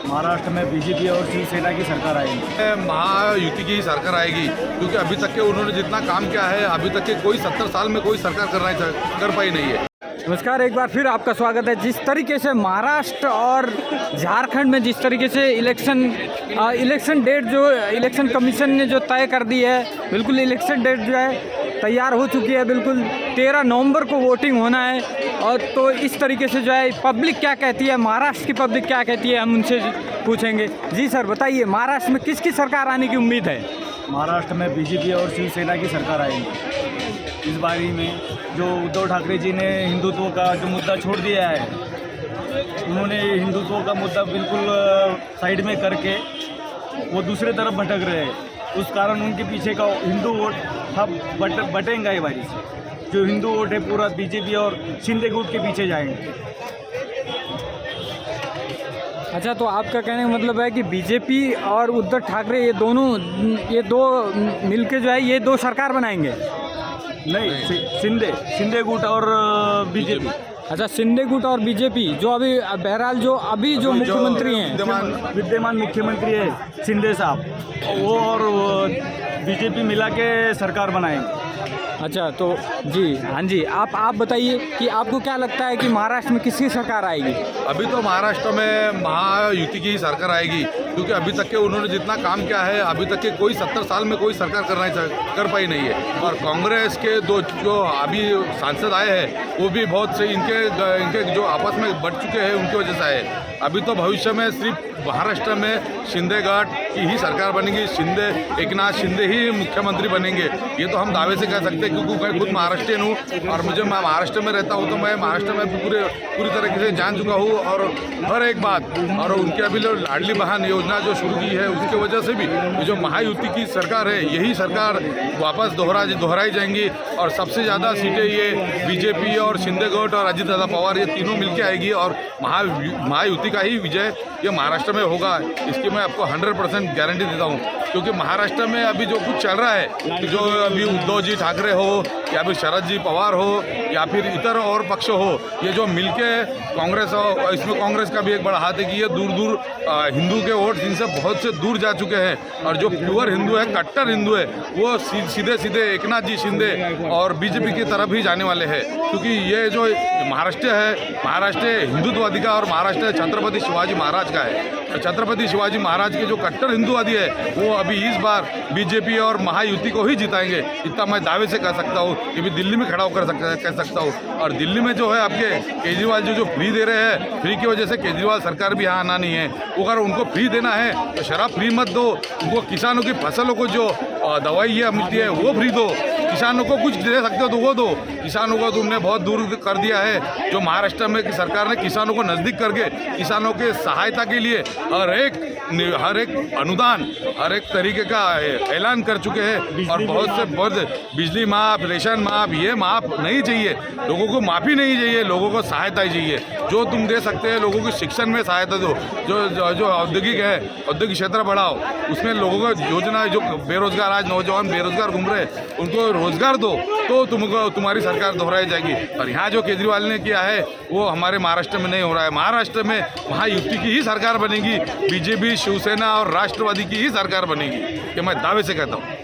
महाराष्ट्र में बीजेपी और शिवसेना की सरकार आएगी। महायुति की ही सरकार आएगी, क्योंकि अभी तक के उन्होंने जितना काम किया है, अभी तक के कोई 70 साल में कोई सरकार कर पाई नहीं है। नमस्कार, एक बार फिर आपका स्वागत है। जिस तरीके से महाराष्ट्र और झारखंड में जिस तरीके से इलेक्शन डेट जो इलेक्शन कमीशन ने जो तय कर दी है, बिल्कुल इलेक्शन डेट जो है तैयार हो चुकी है। बिल्कुल 13 नवंबर को वोटिंग होना है। और तो इस तरीके से जो है पब्लिक क्या कहती है, महाराष्ट्र की पब्लिक क्या कहती है, हम उनसे पूछेंगे। जी सर, बताइए, महाराष्ट्र में किसकी सरकार आने की उम्मीद है? महाराष्ट्र में बीजेपी और शिवसेना की सरकार आएगी। इस बारी में जो उद्धव ठाकरे जी ने हिंदुत्व का जो मुद्दा छोड़ दिया है, उन्होंने हिंदुत्व का मुद्दा बिल्कुल साइड में करके वो दूसरे तरफ भटक रहे हैं। उस कारण उनके पीछे का हिंदू वोट सब बटेंगा ये बारी से। जो हिंदू वोट है पूरा बीजेपी और शिंदे गुट के पीछे जाएंगे। अच्छा, तो आपका कहने का मतलब है कि बीजेपी और उद्धव ठाकरे ये दो मिलके जो है ये दो सरकार बनाएंगे? नहीं, शिंदे गुट और बीजेपी। अच्छा, शिंदे गुट और बीजेपी जो अभी बहरहाल जो मुख्यमंत्री हैं, विद्यमान मुख्यमंत्री है शिंदे साहब, वो और बीजेपी मिला के सरकार बनाएंगे। अच्छा, तो जी हाँ जी, आप बताइए कि आपको क्या लगता है कि महाराष्ट्र में किसकी सरकार आएगी? अभी तो महाराष्ट्र में महायुति की ही सरकार आएगी, क्योंकि अभी तक के उन्होंने जितना काम किया है, अभी तक के कोई 70 साल में कोई सरकार कर पाई नहीं है। और कांग्रेस के दो जो अभी सांसद आए हैं, वो भी बहुत से इनके जो आपस में बढ़ चुके हैं, उनकी वजह से आए। अभी तो भविष्य में सिर्फ महाराष्ट्र में शिंदे गट की ही सरकार बनेगी, एकनाथ शिंदे ही मुख्यमंत्री बनेंगे। ये तो हम दावे से कह सकते हैं, क्योंकि मैं खुद महाराष्ट्रियन हूँ और मैं महाराष्ट्र में रहता हूँ, तो मैं महाराष्ट्र में पूरी तरीके से जान चुका हूँ। और हर एक बात, और उनके अभी लाडली बहन योजना जो शुरू की है, उसकी वजह से भी ये जो महायुति की सरकार है, यही सरकार वापस दोहराई जाएंगी। और सबसे ज़्यादा सीटें ये बीजेपी और शिंदे गट और अजित दादा पवार, ये तीनों मिलकर आएगी और महायुति का ही विजय ये महाराष्ट्र में होगा। इसकी मैं आपको 100% गारंटी देता हूँ, क्योंकि महाराष्ट्र में अभी जो कुछ चल रहा है, जो अभी उद्धव जी ठाकरे हो या फिर शरद जी पवार हो या फिर इतर और पक्ष हो, ये जो मिलके कांग्रेस हो, इसमें कांग्रेस का भी एक बड़ा हाथ है कि ये दूर हिंदू के वोट इनसे बहुत से दूर जा चुके हैं। और जो प्योर हिंदू है, कट्टर हिंदू है, वो सीधे एकनाथ जी शिंदे और बीजेपी की तरफ ही जाने वाले हैं। क्योंकि ये जो महाराष्ट्र हिंदुत्ववादी का और महाराष्ट्र छत्रपति शिवाजी महाराज का है। छत्रपति शिवाजी महाराज के जो कट्टर हिंदुवादी है, वो अभी इस बार बीजेपी और महायुति को ही जिताएंगे। इतना मैं दावे से कह सकता हूँ, कि भी दिल्ली में खड़ा होकर कह सकता हूँ। और दिल्ली में जो है आपके केजरीवाल जो फ्री दे रहे हैं, फ्री की वजह से केजरीवाल सरकार भी यहाँ आना नहीं है। अगर उनको फ्री देना है तो शराब फ्री मत दो, उनको किसानों की फसलों को जो दवाइयाँ मिलती है वो फ्री दो। किसानों को कुछ दे सकते हो तो वो दो। किसानों को तुमने बहुत दूर कर दिया है। जो महाराष्ट्र में की सरकार ने किसानों को नज़दीक करके किसानों के सहायता के लिए हर एक अनुदान, हर एक तरीके का ऐलान कर चुके हैं। और बहुत बिजली माफ, रेशन माफ, ये माफ नहीं चाहिए लोगों को, माफ़ी नहीं चाहिए लोगों को, सहायता ही चाहिए। जो तुम दे सकते हैं लोगों की शिक्षण में सहायता दो, जो औद्योगिक है, औद्योगिक क्षेत्र बढ़ाओ, उसमें लोगों को योजना, जो बेरोजगार आज नौजवान बेरोजगार घूम रहे हैं, उनको रोजगार दो, तो तुम्हारी सरकार दोहराई जाएगी। और यहाँ जो केजरीवाल ने किया है, वो हमारे महाराष्ट्र में नहीं हो रहा है। महाराष्ट्र में महायुति की ही सरकार बनेगी, बीजेपी, शिवसेना और राष्ट्रवादी की ही सरकार बनेगी, ये मैं दावे से कहता हूँ।